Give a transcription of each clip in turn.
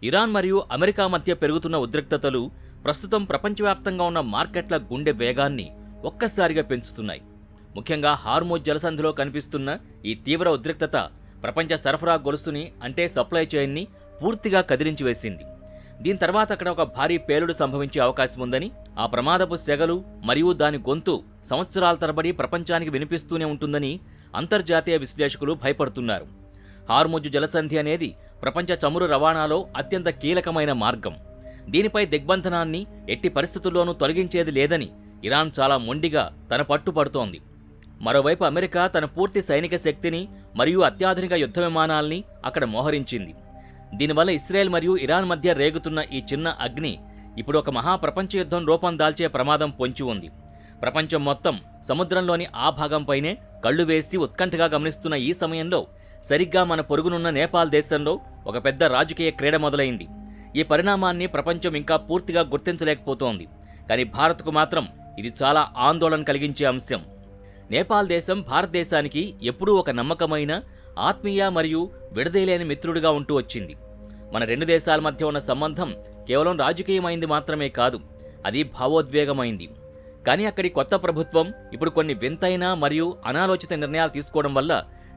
Iran మరియు America మధ్య పెరుగుతున్న ఉద్రిక్తతలు ప్రస్తుతం ప్రపంచవ్యాప్తంగా ఉన్న మార్కెట్ల గుండె వేగాన్ని ఒక్కసారిగా పెంచుతున్నాయి. ముఖ్యంగా హార్మోజ్ జలసంధిలో కనిపిస్తున్న ఈ తీవ్ర ఉద్రిక్తత ప్రపంచ సరఫరా గొలుసుని అంటే సప్లై చైన్ని పూర్తిగా కదిలించి వేసింది. దీని తర్వాత అక్కడ ఒక భారీ పేలుడు సంభవించే అవకాశం ఉందని, ఆ ప్రమాదపు సెగలు మరియు దాని గొంతు సంవత్సరాల తరబడి ప్రపంచానికి వినిపిస్తూనే ఉంటుందని అంతర్జాతీయ విశ్లేషకులు భయపడుతున్నారు. హార్మోజ్ జలసంధి అనేది ప్రపంచ చమురు రవాణాలో అత్యంత కీలకమైన మార్గం. దీనిపై దిగ్బంధనాన్ని ఎట్టి పరిస్థితుల్లోనూ తొలగించేది లేదని ఇరాన్ చాలా మొండిగా తన పట్టుపడుతోంది. మరోవైపు అమెరికా తన పూర్తి సైనిక శక్తిని మరియు అత్యాధునిక యుద్ధ విమానాల్ని అక్కడ మోహరించింది. దీనివల్ల ఇస్రాయెల్ మరియు ఇరాన్ మధ్య రేగుతున్న ఈ చిన్న అగ్ని ఇప్పుడు ఒక మహాప్రపంచ యుద్ధం రూపం దాల్చే ప్రమాదం పొంచి ఉంది. ప్రపంచం మొత్తం సముద్రంలోని ఆ భాగంపైనే కళ్లు వేసి ఉత్కంఠగా గమనిస్తున్న ఈ సమయంలో సరిగ్గా మన పొరుగునున్న నేపాల్ దేశంలో ఒక పెద్ద రాజకీయ క్రీడ మొదలైంది. ఈ పరిణామాన్ని ప్రపంచం ఇంకా పూర్తిగా గుర్తించలేకపోతోంది. కానీ భారత్కు మాత్రం ఇది చాలా ఆందోళన కలిగించే అంశం. నేపాల్ దేశం భారతదేశానికి ఎప్పుడూ ఒక నమ్మకమైన, ఆత్మీయ మరియు విడదీయలేని మిత్రుడిగా ఉంటూ వచ్చింది. మన రెండు దేశాల మధ్య ఉన్న సంబంధం కేవలం రాజకీయమైంది మాత్రమే కాదు, అది భావోద్వేగమైంది. కానీ అక్కడి కొత్త ప్రభుత్వం ఇప్పుడు కొన్ని వింతైన మరియు అనాలోచిత నిర్ణయాలు తీసుకోవడం వల్ల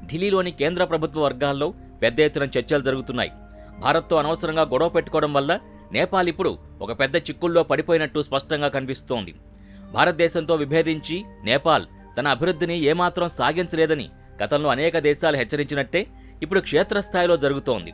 ఢిల్లీలోని కేంద్ర ప్రభుత్వ వర్గాల్లో పెద్ద ఎత్తున చర్చలు జరుగుతున్నాయి. భారత్తో అనవసరంగా గొడవ పెట్టుకోవడం వల్ల నేపాల్ ఇప్పుడు ఒక పెద్ద చిక్కుల్లో పడిపోయినట్టు స్పష్టంగా కనిపిస్తోంది. భారతదేశంతో విభేదించి నేపాల్ తన అభివృద్ధిని ఏమాత్రం సాగించలేదని గతంలో అనేక దేశాలు హెచ్చరించినట్టే ఇప్పుడు క్షేత్రస్థాయిలో జరుగుతోంది.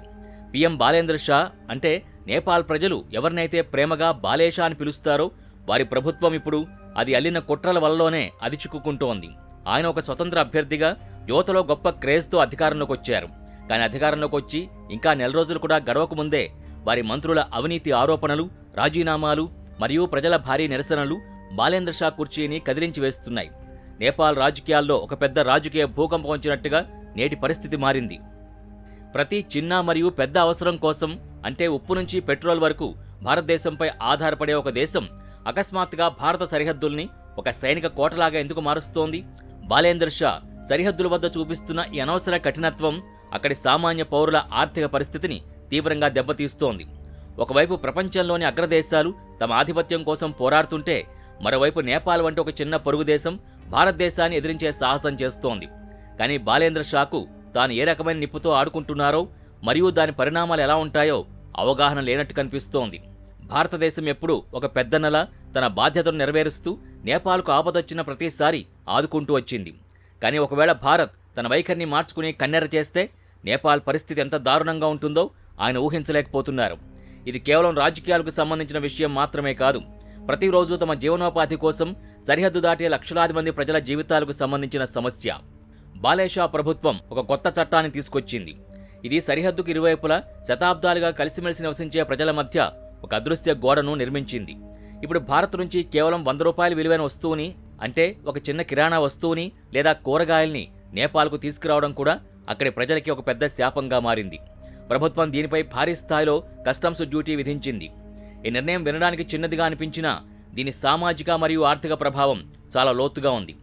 పీఎం బాలేంద్ర షా అంటే నేపాల్ ప్రజలు ఎవరినైతే ప్రేమగా బాలేషా అని పిలుస్తారో వారి ప్రభుత్వం ఇప్పుడు అది అల్లిన కుట్రల వల్లనే అది చిక్కుకుంటోంది. ఆయన ఒక స్వతంత్ర అభ్యర్థిగా యువతలో గొప్ప క్రేజ్తో అధికారంలోకి వచ్చారు. కానీ అధికారంలోకి వచ్చి ఇంకా నెల రోజులు కూడా గడవక ముందే వారి మంత్రుల అవినీతి ఆరోపణలు, రాజీనామాలు మరియు ప్రజల భారీ నిరసనలు బాలేంద్ర షా కుర్చీని కదిలించి వేస్తున్నాయి. నేపాల్ రాజకీయాల్లో ఒక పెద్ద రాజకీయ భూకంపం వచ్చినట్టుగా నేటి పరిస్థితి మారింది. ప్రతి చిన్న మరియు పెద్ద అవసరం కోసం, అంటే ఉప్పు నుంచి పెట్రోల్ వరకు భారతదేశంపై ఆధారపడే ఒక దేశం అకస్మాత్తుగా భారత సరిహద్దుల్ని ఒక సైనిక కోటలాగా ఎందుకు మారుస్తోంది? బాలేంద్ర షా సరిహద్దుల వద్ద చూపిస్తున్న ఈ అనవసర కఠినత్వం అక్కడి సామాన్య పౌరుల ఆర్థిక పరిస్థితిని తీవ్రంగా దెబ్బతీస్తోంది. ఒకవైపు ప్రపంచంలోని అగ్రదేశాలు తమ ఆధిపత్యం కోసం పోరాడుతుంటే, మరోవైపు నేపాల్ వంటి ఒక చిన్న పొరుగు దేశం భారతదేశాన్ని ఎదిరించే సాహసం చేస్తోంది. కానీ బాలేంద్ర షాకు తాను ఏ రకమైన నిప్పుతో ఆడుకుంటున్నారో మరియు దాని పరిణామాలు ఎలా ఉంటాయో అవగాహన లేనట్టు కనిపిస్తోంది. భారతదేశం ఎప్పుడూ ఒక పెద్దన్నలా తన బాధ్యతను నెరవేరుస్తూ నేపాల్కు ఆపదొచ్చిన ప్రతిసారి ఆదుకుంటూ వచ్చింది. కానీ ఒకవేళ భారత్ తన వైఖరిని మార్చుకుని కన్నెర చేస్తే నేపాల్ పరిస్థితి ఎంత దారుణంగా ఉంటుందో ఆయన ఊహించలేకపోతున్నారు. ఇది కేవలం రాజకీయాలకు సంబంధించిన విషయం మాత్రమే కాదు, ప్రతిరోజు తమ జీవనోపాధి కోసం సరిహద్దు దాటే లక్షలాది మంది ప్రజల జీవితాలకు సంబంధించిన సమస్య. బాలేషా ప్రభుత్వం ఒక కొత్త చట్టాన్ని తీసుకొచ్చింది. ఇది సరిహద్దుకు ఇరువైపులా శతాబ్దాలుగా కలిసిమెలిసి నివసించే ప్రజల మధ్య ఒక అదృశ్య గోడను నిర్మించింది. ఇప్పుడు భారత్ నుంచి కేవలం 100 రూపాయల విలువైన వస్తువుని, అంటే ఒక చిన్న కిరాణా వస్తువుని లేదా కూరగాయల్ని నేపాల్కు తీసుకురావడం కూడా అక్కడి ప్రజలకి ఒక పెద్ద శాపంగా మారింది. ప్రభుత్వం దీనిపై భారీ స్థాయిలో కస్టమ్స్ డ్యూటీ విధించింది. ఈ నిర్ణయం వినడానికి చిన్నదిగా అనిపించినా దీని సామాజిక మరియు ఆర్థిక ప్రభావం చాలా లోతుగా ఉంది.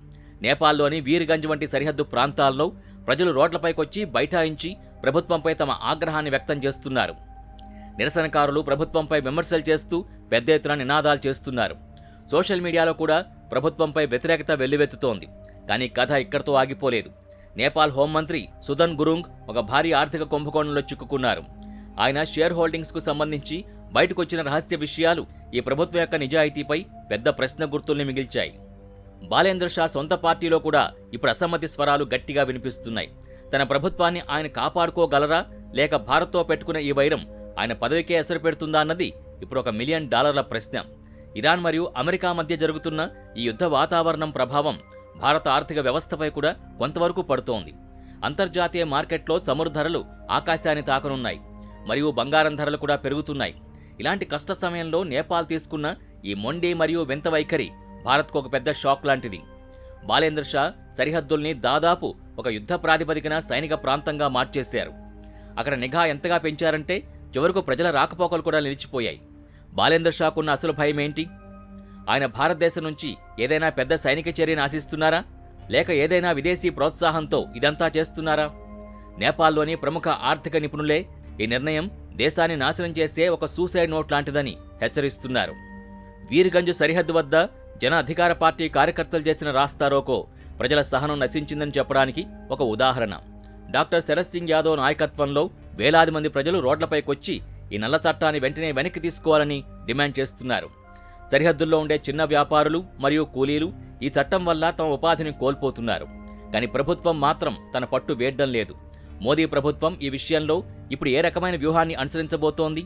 నేపాల్లోని వీర్గంజ్ వంటి సరిహద్దు ప్రాంతాల్లో ప్రజలు రోడ్లపైకొచ్చి బైఠాయించి ప్రభుత్వంపై తమ ఆగ్రహాన్ని వ్యక్తం చేస్తున్నారు. నిరసనకారులు ప్రభుత్వంపై విమర్శలు చేస్తూ పెద్ద ఎత్తున నినాదాలు చేస్తున్నారు. సోషల్ మీడియాలో కూడా ప్రభుత్వంపై వ్యతిరేకత వెల్లువెత్తుతోంది. కానీ కథ ఇక్కడితో ఆగిపోలేదు. నేపాల్ హోంమంత్రి సుదన్ గురుంగ్ ఒక భారీ ఆర్థిక కుంభకోణంలో చిక్కుకున్నారు. ఆయన షేర్ హోల్డింగ్స్కు సంబంధించి బయటకొచ్చిన రహస్య విషయాలు ఈ ప్రభుత్వం యొక్క నిజాయితీపై పెద్ద ప్రశ్న గుర్తుల్ని మిగిల్చాయి. బాలేంద్ర షా సొంత పార్టీలో కూడా ఇప్పుడు అసమ్మతి స్వరాలు గట్టిగా వినిపిస్తున్నాయి. తన ప్రభుత్వాన్ని ఆయన కాపాడుకోగలరా, లేక భారత్తో పెట్టుకున్న ఈ వైరం ఆయన పదవికే ఎసరు పెడుతుందా అన్నది ఇప్పుడు $1 మిలియన్ ప్రశ్న. ఇరాన్ మరియు అమెరికా మధ్య జరుగుతున్న ఈ యుద్ధ వాతావరణం ప్రభావం భారత ఆర్థిక వ్యవస్థపై కూడా కొంతవరకు పడుతోంది. అంతర్జాతీయ మార్కెట్లో చమురు ధరలు ఆకాశాన్ని తాకనున్నాయి మరియు బంగారం ధరలు కూడా పెరుగుతున్నాయి. ఇలాంటి కష్ట సమయంలో నేపాల్ తీసుకున్న ఈ మొండి మరియు వింత వైఖరి భారత్కు ఒక పెద్ద షాక్ లాంటిది. బాలేంద్ర షా సరిహద్దుల్ని దాదాపు ఒక యుద్ధ ప్రాతిపదికన సైనిక ప్రాంతంగా మార్చేశారు. అక్కడ నిఘా ఎంతగా పెంచారంటే చివరకు ప్రజల రాకపోకలు కూడా నిలిచిపోయాయి. బాలేంద్ర షాకున్న అసలు భయం ఏంటి? ఆయన భారతదేశం నుంచి ఏదైనా పెద్ద సైనిక చర్యను ఆశిస్తున్నారా, లేక ఏదైనా విదేశీ ప్రోత్సాహంతో ఇదంతా చేస్తున్నారా? నేపాల్లోని ప్రముఖ ఆర్థిక నిపుణులే ఈ నిర్ణయం దేశాన్ని నాశనం చేసే ఒక సూసైడ్ నోట్ లాంటిదని హెచ్చరిస్తున్నారు. వీర్గంజ్ సరిహద్దు వద్ద జన అధికార పార్టీ కార్యకర్తలు చేసిన రాస్తారోకో ప్రజల సహనం నశించిందని చెప్పడానికి ఒక ఉదాహరణ. డాక్టర్ శరత్ సింగ్ యాదవ్ నాయకత్వంలో వేలాది మంది ప్రజలు రోడ్లపైకొచ్చి ఈ నల్ల చట్టాన్ని వెంటనే వెనక్కి తీసుకోవాలని డిమాండ్ చేస్తున్నారు. సరిహద్దుల్లో ఉండే చిన్న వ్యాపారులు మరియు కూలీలు ఈ చట్టం వల్ల తమ ఉపాధిని కోల్పోతున్నారు. కానీ ప్రభుత్వం మాత్రం తన పట్టు వేయడం లేదు. మోదీ ప్రభుత్వం ఈ విషయంలో ఇప్పుడు ఏ రకమైన వ్యూహాన్ని అనుసరించబోతోంది?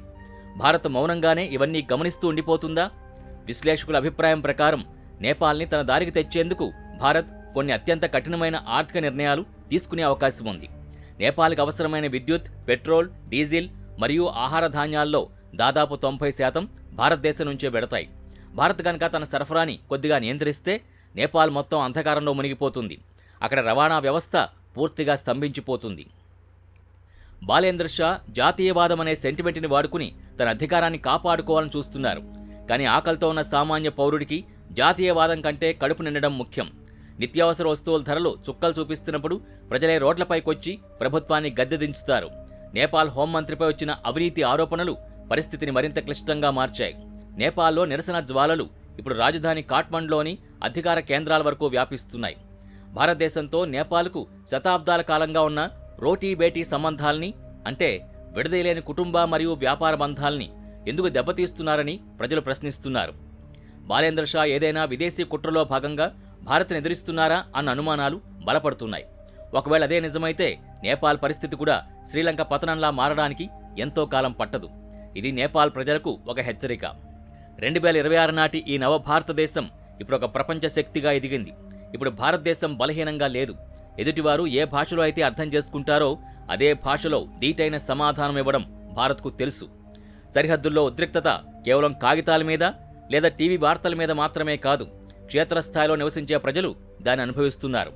భారత్ మౌనంగానే ఇవన్నీ గమనిస్తూ ఉండిపోతుందా? విశ్లేషకుల అభిప్రాయం ప్రకారం నేపాల్ని తన దారికి తెచ్చేందుకు భారత్ కొన్ని అత్యంత కఠినమైన ఆర్థిక నిర్ణయాలు తీసుకునే అవకాశం ఉంది. నేపాల్కి అవసరమైన విద్యుత్, పెట్రోల్, డీజిల్ మరియు ఆహార ధాన్యాల్లో దాదాపు 90% భారతదేశం నుంచే వెడతాయి. భారత్ కనుక తన సరఫరాని కొద్దిగా నియంత్రిస్తే నేపాల్ మొత్తం అంధకారంలో మునిగిపోతుంది. అక్కడ రవాణా వ్యవస్థ పూర్తిగా స్తంభించిపోతుంది. బాలేంద్ర షా జాతీయవాదం అనే సెంటిమెంట్ని వాడుకుని తన అధికారాన్ని కాపాడుకోవాలని చూస్తున్నారు. కానీ ఆకలితో ఉన్న సామాన్య పౌరుడికి జాతీయవాదం కంటే కడుపు నిండడం ముఖ్యం. నిత్యావసర వస్తువుల ధరలు చుక్కలు చూపిస్తున్నప్పుడు ప్రజలే రోడ్లపైకొచ్చి ప్రభుత్వాన్ని గద్దె దించుతారు. నేపాల్ హోంమంత్రిపై వచ్చిన అవినీతి ఆరోపణలు పరిస్థితిని మరింత క్లిష్టంగా మార్చాయి. నేపాల్లో నిరసన జ్వాలలు ఇప్పుడు రాజధాని కాఠ్మండ్లోని అధికార కేంద్రాల వరకు వ్యాపిస్తున్నాయి. భారతదేశంతో నేపాల్కు శతాబ్దాల కాలంగా ఉన్న రోటీ బేటీ సంబంధాల్ని, అంటే విడదీయలేని కుటుంబ మరియు వ్యాపార బంధాల్ని ఎందుకు దెబ్బతీస్తున్నారని ప్రజలు ప్రశ్నిస్తున్నారు. బాలేంద్ర షా ఏదైనా విదేశీ కుట్రలో భాగంగా భారత్ను ఎదిరిస్తున్నారా అన్న అనుమానాలు బలపడుతున్నాయి. ఒకవేళ అదే నిజమైతే నేపాల్ పరిస్థితి కూడా శ్రీలంక పతనంలా మారడానికి ఎంతో కాలం పట్టదు. ఇది నేపాల్ ప్రజలకు ఒక హెచ్చరిక. 2026 నాటి ఈ నవ భారతదేశం ఇప్పుడు ఒక ప్రపంచ శక్తిగా ఎదిగింది. ఇప్పుడు భారతదేశం బలహీనంగా లేదు. ఎదుటివారు ఏ భాషలో అయితే అర్థం చేసుకుంటారో అదే భాషలో దీటైన సమాధానం ఇవ్వడం భారత్కు తెలుసు. సరిహద్దుల్లో ఉద్రిక్తత కేవలం కాగితాల మీద లేదా టీవీ వార్తల మీద మాత్రమే కాదు, క్షేత్రస్థాయిలో నివసించే ప్రజలు దాన్ని అనుభవిస్తున్నారు.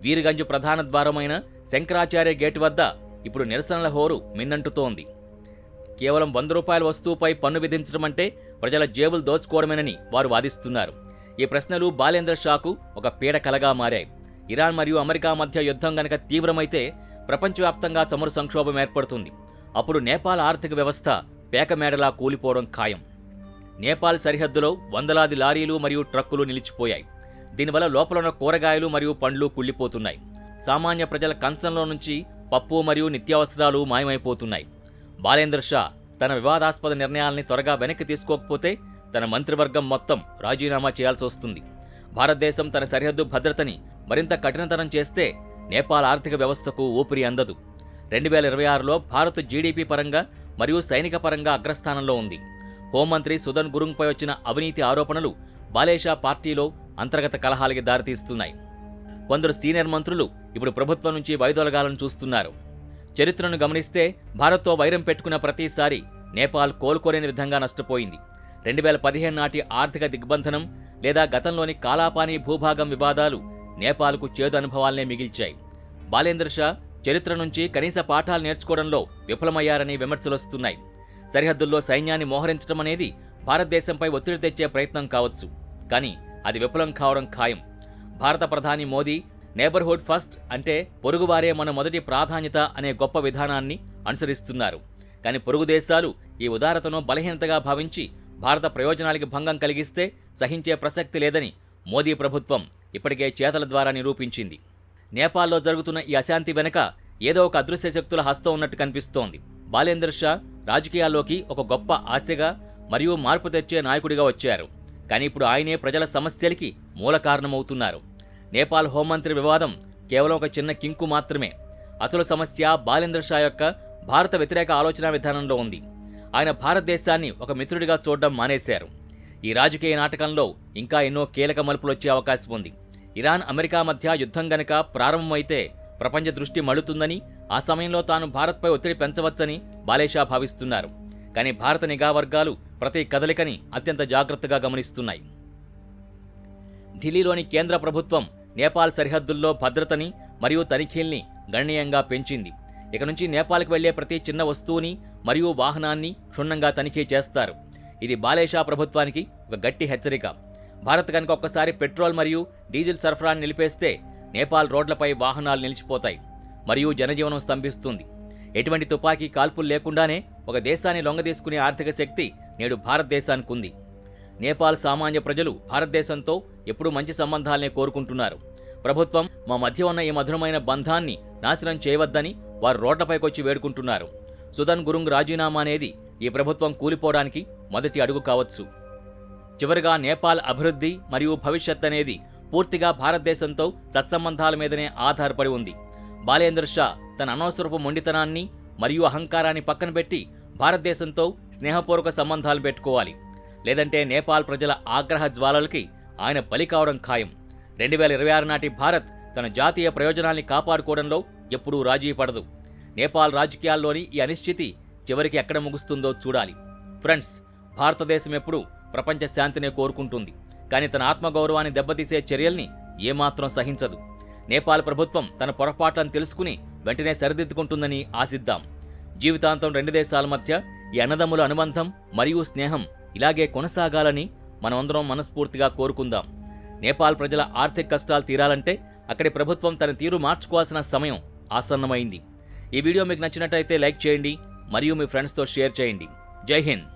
వీర్గంజ్ ప్రధాన ద్వారమైన శంకరాచార్య గేటు వద్ద ఇప్పుడు నిరసనల హోరు మిన్నంటుతోంది. కేవలం 100 రూపాయల వస్తువుపై పన్ను విధించడం అంటే ప్రజల జేబులు దోచుకోవడమేనని వారు వాదిస్తున్నారు. ఈ ప్రశ్నలు బాలేంద్ర షాకు ఒక పీడకలగా మారాయి. ఇరాన్ మరియు అమెరికా మధ్య యుద్ధం గనక తీవ్రమైతే ప్రపంచవ్యాప్తంగా చమురు సంక్షోభం ఏర్పడుతుంది. అప్పుడు నేపాల్ ఆర్థిక వ్యవస్థ పేకమేడలా కూలిపోవడం ఖాయం. నేపాల్ సరిహద్దులో వందలాది లారీలు మరియు ట్రక్కులు నిలిచిపోయాయి. దీనివల్ల లోపల ఉన్న కూరగాయలు మరియు పండ్లు కుళ్ళిపోతున్నాయి. సామాన్య ప్రజల కంచంలో నుంచి పప్పు మరియు నిత్యావసరాలు మాయమైపోతున్నాయి. బాలేంద్ర షా తన వివాదాస్పద నిర్ణయాల్ని త్వరగా వెనక్కి తీసుకోకపోతే తన మంత్రివర్గం మొత్తం రాజీనామా చేయాల్సి వస్తుంది. భారతదేశం తన సరిహద్దు భద్రతని మరింత కఠినతరం చేస్తే నేపాల్ ఆర్థిక వ్యవస్థకు ఊపిరి అందదు. 2026లో భారత్ జీడీపీ పరంగా మరియు సైనిక పరంగా అగ్రస్థానంలో ఉంది. హోంమంత్రి సుదన్ గురుంగ్పై వచ్చిన అవినీతి ఆరోపణలు బాలేషా పార్టీలో అంతర్గత కలహాలకి దారితీస్తున్నాయి. కొందరు సీనియర్ మంత్రులు ఇప్పుడు ప్రభుత్వం నుంచి వైదొలగాలని చూస్తున్నారు. చరిత్రను గమనిస్తే భారత్తో వైరం పెట్టుకున్న ప్రతిసారి నేపాల్ కోలుకోలేని విధంగా నష్టపోయింది. 2015 నాటి ఆర్థిక దిగ్బంధనం లేదా గతంలోని కాలాపానీ భూభాగం వివాదాలు నేపాల్కు చేదు అనుభవాలనే మిగిల్చాయి. బాలేంద్ర షా చరిత్ర నుంచి కనీస పాఠాలు నేర్చుకోవడంలో విఫలమయ్యారని విమర్శలొస్తున్నాయి. సరిహద్దుల్లో సైన్యాన్ని మోహరించడం అనేది భారతదేశంపై ఒత్తిడి తెచ్చే ప్రయత్నం కావచ్చు, కానీ అది విఫలం కావడం ఖాయం. భారత ప్రధాని మోదీ నేబర్హుడ్ ఫస్ట్, అంటే పొరుగువారే మన మొదటి ప్రాధాన్యత అనే గొప్ప విధానాన్ని అనుసరిస్తున్నారు. కానీ పొరుగు దేశాలు ఈ ఉదారతను బలహీనతగా భావించి భారత ప్రయోజనాలకి భంగం కలిగిస్తే సహించే ప్రసక్తి లేదని మోదీ ప్రభుత్వం ఇప్పటికే చేతల ద్వారా నిరూపించింది. నేపాల్లో జరుగుతున్న ఈ అశాంతి వెనుక ఏదో ఒక అదృశ్య శక్తుల హస్తం ఉన్నట్టు కనిపిస్తోంది. బాలేంద్ర షా రాజకీయాల్లోకి ఒక గొప్ప ఆశగా మరియు మార్పు తెచ్చే నాయకుడిగా వచ్చారు. కానీ ఇప్పుడు ఆయనే ప్రజల సమస్యలకి మూల కారణమవుతున్నారు. నేపాల్ హోంమంత్రి వివాదం కేవలం ఒక చిన్న కింకు మాత్రమే. అసలు సమస్య బాలేంద్ర షా యొక్క భారత వ్యతిరేక ఆలోచన విధానంలో ఉంది. ఆయన భారతదేశాన్ని ఒక మిత్రుడిగా చూడడం మానేశారు. ఈ రాజకీయ నాటకంలో ఇంకా ఎన్నో కీలక మలుపులు వచ్చే అవకాశం ఉంది. ఇరాన్ అమెరికా మధ్య యుద్ధం గనక ప్రారంభమైతే ప్రపంచ దృష్టి మళ్లుతుందని, ఆ సమయంలో తాను భారత్పై ఒత్తిడి పెంచవచ్చని బాలేషా భావిస్తున్నారు. కానీ భారత నిఘా వర్గాలు ప్రతి కదలికని అత్యంత జాగ్రత్తగా గమనిస్తున్నాయి. ఢిల్లీలోని కేంద్ర ప్రభుత్వం నేపాల్ సరిహద్దుల్లో భద్రతని మరియు తనిఖీల్ని గణనీయంగా పెంచింది. ఇక నుంచి నేపాల్కి వెళ్లే ప్రతి చిన్న వస్తువుని మరియు వాహనాన్ని క్షుణ్ణంగా తనిఖీ చేస్తారు. ఇది బాలేషా ప్రభుత్వానికి ఒక గట్టి హెచ్చరిక. భారత్ కనుక ఒక్కసారి పెట్రోల్ మరియు డీజిల్ సరఫరాను నిలిపేస్తే నేపాల్ రోడ్లపై వాహనాలు నిలిచిపోతాయి మరియు జనజీవనం స్తంభిస్తుంది. ఎటువంటి తుపాకీ కాల్పులు లేకుండానే ఒక దేశాన్ని లొంగదీసుకునే ఆర్థిక శక్తి నేడు భారతదేశానికి ఉంది. నేపాల్ సామాన్య ప్రజలు భారతదేశంతో ఎప్పుడూ మంచి సంబంధాలనే కోరుకుంటున్నారు. ప్రభుత్వం మా మధ్య ఉన్న ఈ మధురమైన బంధాన్ని నాశనం చేయవద్దని వారు రోడ్లపైకొచ్చి వేడుకుంటున్నారు. సుదన్ గురుంగ్ రాజీనామా అనేది ఈ ప్రభుత్వం కూలిపోవడానికి మొదటి అడుగు కావచ్చు. చివరిగా నేపాల్ అభివృద్ధి మరియు భవిష్యత్ అనేది పూర్తిగా భారతదేశంతో సత్సంబంధాల మీదనే ఆధారపడి ఉంది. బాలేంద్ర షా తన అనవసరపు మొండితనాన్ని మరియు అహంకారాన్ని పక్కన పెట్టి భారతదేశంతో స్నేహపూర్వక సంబంధాలు పెట్టుకోవాలి. లేదంటే నేపాల్ ప్రజల ఆగ్రహ జ్వాలలకి ఆయన బలి కావడం ఖాయం. 2026 నాటి భారత్ తన జాతీయ ప్రయోజనాల్ని కాపాడుకోవడంలో ఎప్పుడూ రాజీ పడదు. నేపాల్ రాజకీయాల్లోని ఈ అనిశ్చితి చివరికి ఎక్కడ ముగుస్తుందో చూడాలి. ఫ్రెండ్స్, భారతదేశం ఎప్పుడూ ప్రపంచ శాంతినే కోరుకుంటుంది, కానీ తన ఆత్మగౌరవాన్ని దెబ్బతీసే చర్యల్ని ఏమాత్రం సహించదు. నేపాల్ ప్రభుత్వం తన పొరపాట్లను తెలుసుకుని వెంటనే సరిదిద్దుకుంటుందని ఆశిద్దాం. జీవితాంతం రెండు దేశాల మధ్య ఈ అన్నదమ్ముల అనుబంధం మరియు స్నేహం ఇలాగే కొనసాగాలని మనమందరం మనస్ఫూర్తిగా కోరుకుందాం. నేపాల్ ప్రజల ఆర్థిక కష్టాలు తీరాలంటే అక్కడి ప్రభుత్వం తన తీరు మార్చుకోవాల్సిన సమయం ఆసన్నమైంది. ఈ వీడియో మీకు నచ్చినట్టయితే లైక్ చేయండి మరియు మీ ఫ్రెండ్స్తో షేర్ చేయండి. జై హింద్.